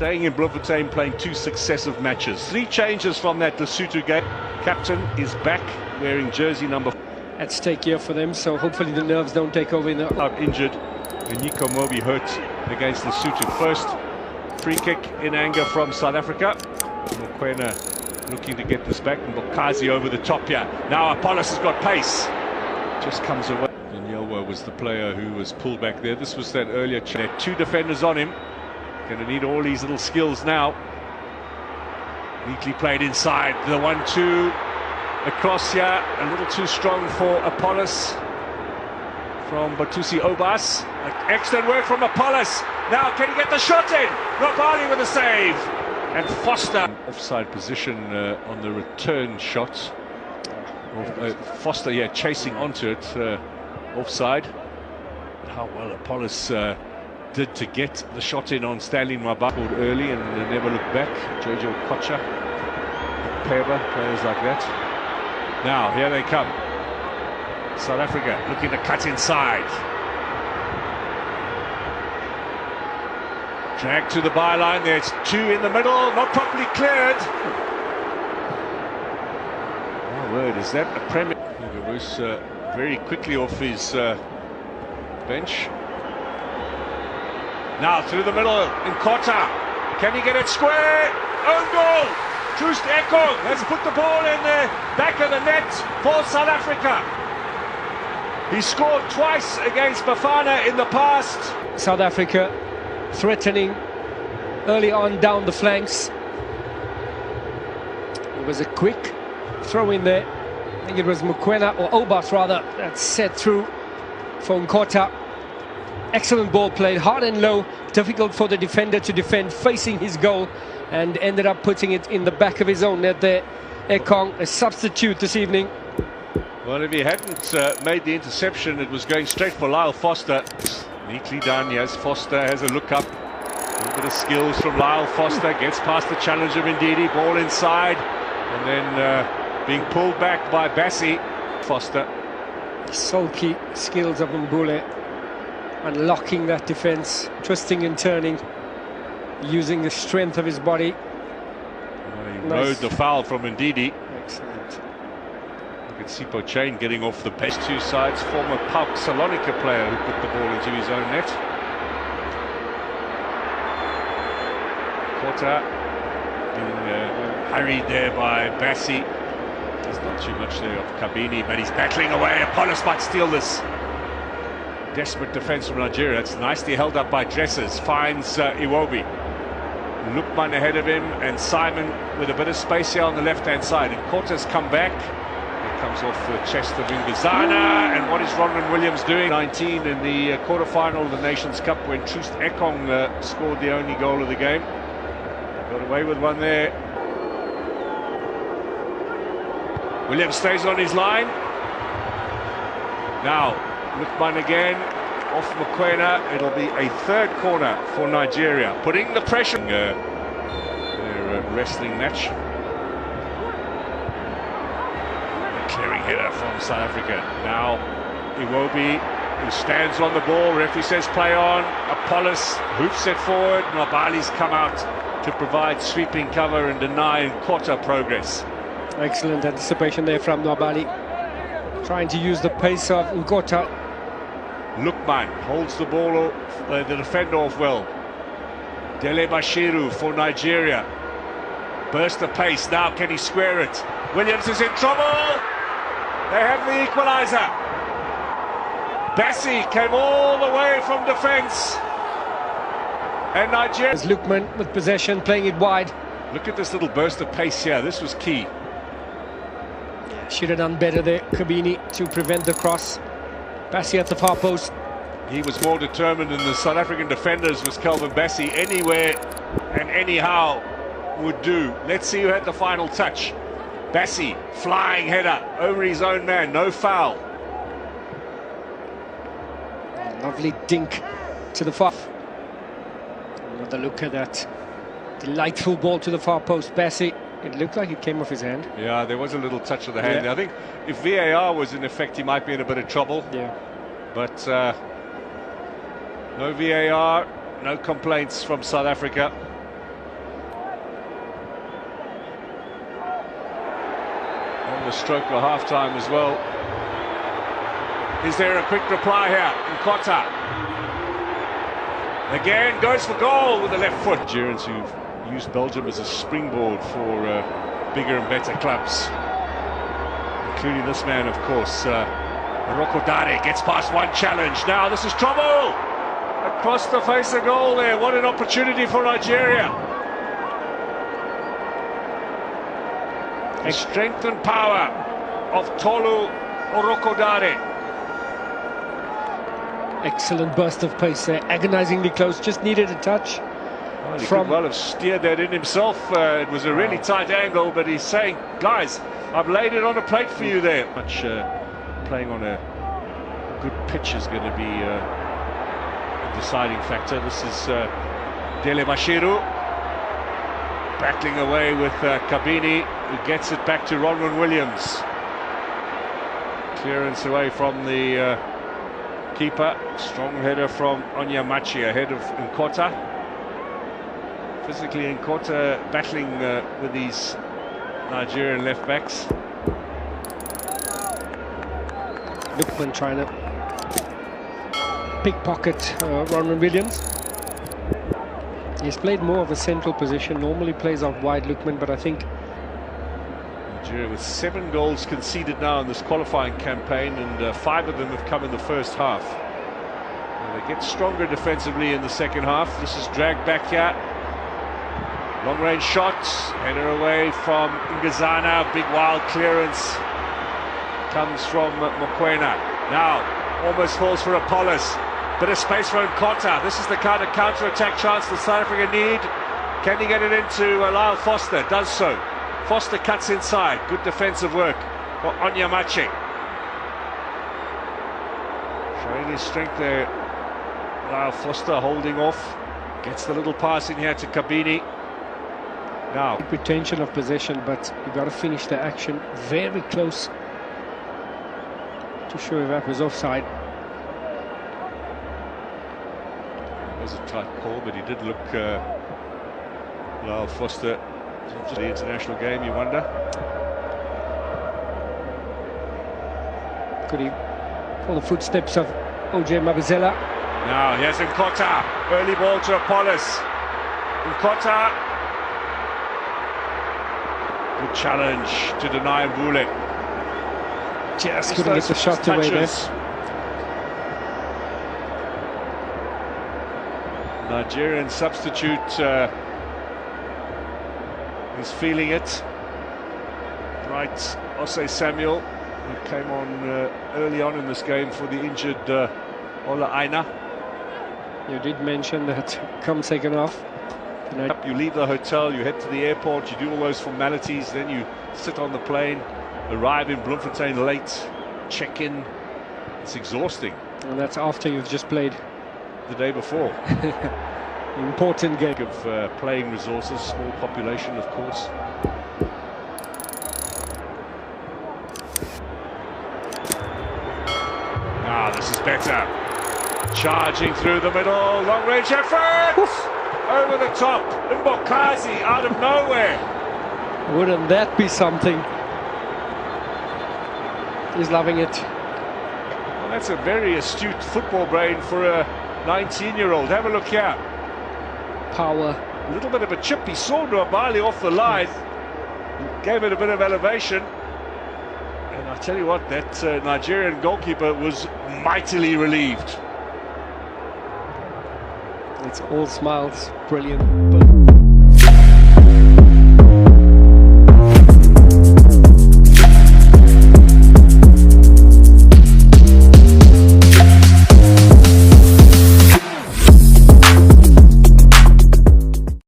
staying in Bloemfontein, playing 2 successive matches. 3 changes from that Lesotho game. Captain is back wearing jersey number at stake here for them, so hopefully the nerves don't take over in the... Out injured, and Nico Mobi hurt against Lesotho. First free kick in anger from South Africa. Mokoena looking to get this back, and Bokazi over the top here. Now Apollos has got pace. Just comes away. Nyelwa was the player who was pulled back there. This was that earlier. There are 2 defenders on him. Going to need all these little skills now. Neatly played inside. The 1-2 across here. A little too strong for Apollos from Batusi Obas. Excellent work from Apollos. Now can he get the shot in? Nobali with a save. And Foster. Offside position on the return shot. Foster, yeah, chasing onto it. Offside. How well Apollos did to get the shot in on Stanley Nwabali early and never looked back. Jojo Kocha, Peba, players like that. Now here they come. South Africa looking to cut inside. Drag to the byline. There's 2 in the middle, not properly cleared. My word, is that a premier? Was very quickly off his bench. Now through the middle, in Kota. Can he get it square? Own goal! Troost Ekong has put the ball in the back of the net for South Africa. He scored twice against Bafana in the past. South Africa threatening early on down the flanks. It was a quick throw in there. I think it was Mokoena, or Obas rather, that set through for Nkota. Excellent ball played, hard and low, difficult for the defender to defend, facing his goal, and ended up putting it in the back of his own net there. Ekong, a substitute this evening. Well, if he hadn't made the interception, it was going straight for Lyle Foster. Neatly done, yes. Foster has a look up. A little bit of skills from Lyle Foster, gets past the challenger Ndidi, ball inside, and then being pulled back by Bassi. Foster. Sulky skills of Mbule, unlocking that defence, twisting and turning, using the strength of his body. He rode the foul from Ndidi. Excellent. Look at Sipho Chain getting off the bench. 2 sides, former PAOK Salonika player who put the ball into his own net. Kota being hurried there by Bassi. There's not too much there of Kabini, but he's battling away. Apollos might steal this. Desperate defence from Nigeria. It's nicely held up by Dressers. Finds Iwobi. Lukman ahead of him, and Simon with a bit of space here on the left-hand side. And Kota's come back. It comes off the chest of Ngizana. And what is Ronwen Williams doing? 19 in the quarter-final of the Nations Cup when Troost Ekong scored the only goal of the game. Got away with one there. Williams stays on his line. Now, Lukman again, off Mokoena. It'll be a 3rd corner for Nigeria, putting the pressure. Their wrestling match. A clearing header from South Africa. Now, Iwobi, who stands on the ball. Referee says play on. Apollos hoofs it forward. Nwabali's come out to provide sweeping cover and deny Nkota progress. Excellent anticipation there from Nwabali, trying to use the pace of Nkota. Lukman holds the ball, the defender off well. Dele Bashiru for Nigeria. Burst of pace, now can he square it? Williams is in trouble! They have the equaliser. Bassi came all the way from defence. And Nigeria... As Lukman with possession, playing it wide. Look at this little burst of pace here, this was key. Should have done better there, Kabini, to prevent the cross. Bassi at the far post. He was more determined than the South African defenders, was Calvin Bassi. Anywhere and anyhow would do. Let's see who had the final touch. Bassi, flying header over his own man, no foul. Lovely dink to the far. Another look at that delightful ball to the far post. Bassi, it looked like it came off his hand. Yeah, there was a little touch of the hand. Yeah. I think if VAR was in effect, he might be in a bit of trouble. Yeah. But no VAR, no complaints from South Africa. on the stroke of half-time as well. Is there a quick reply here? Nkota again goes for goal with the left foot. Nigerians who've used Belgium as a springboard for bigger and better clubs, including this man, of course. Rokodare gets past one challenge. Now this is trouble across the face of goal there. What an opportunity for Nigeria. The strength and power of Tolu Orokodare. Excellent burst of pace there, agonizingly close, just needed a touch. Well, he could well have steered that in himself. It was a really tight angle, but he's saying, guys, I've laid it on a plate for you there. Much playing on a good pitch is going to be a deciding factor. This is Dele Bashiru battling away with Kabini, who gets it back to Ronwen Williams. Clearance away from the keeper. Strong header from Onyemachi ahead of Nkota. Physically, Nkota battling with these Nigerian left backs. Lookman trying to pickpocket Ronwen Williams. He's played more of a central position, normally plays out wide, Lookman, but I think Nigeria with 7 goals conceded now in this qualifying campaign, and 5 of them have come in the first half. And they get stronger defensively in the second half. This is dragged back here. Long range shots, header away from Ngazana, big wild clearance comes from Mokoena. Now almost falls for Apollos. Bit of space for Nkota. This is the kind of counter-attack chance that South Africa need. Can he get it into Lyle Foster? Does so. Foster cuts inside. Good defensive work for Onyemachi. Showing his strength there. Lyle Foster holding off. Gets the little pass in here to Kabini. Now retention of possession, but you've got to finish the action very close to show if that was offside. It was a tight call, but he did look Lyle Foster to the international game, you wonder. Could he follow the footsteps of OJ Mabizela? Now here's Nkota, early ball to Apollos. Nkota, good challenge to deny Mbule. Just couldn't get the shot away there. Nigerian substitute is feeling it. Right, Osei Samuel, who came on early on in this game for the injured Ola Aina. You did mention that come second half. You leave the hotel, you head to the airport, you do all those formalities, then you sit on the plane, arrive in Bloemfontein late, check in. It's exhausting. And that's after you've just played the day before. Important game of playing resources, small population, of course. Ah, this is better. Charging through the middle, long range effort. Oof. Over the top, Mbokazi out of nowhere. Wouldn't that be something? He's loving it. Well, that's a very astute football brain for a 19-year-old. Have a look here. Power. A little bit of a chip. He saw Nwabali off the line. Gave it a bit of elevation. And I tell you what, that Nigerian goalkeeper was mightily relieved. It's all smiles. Brilliant.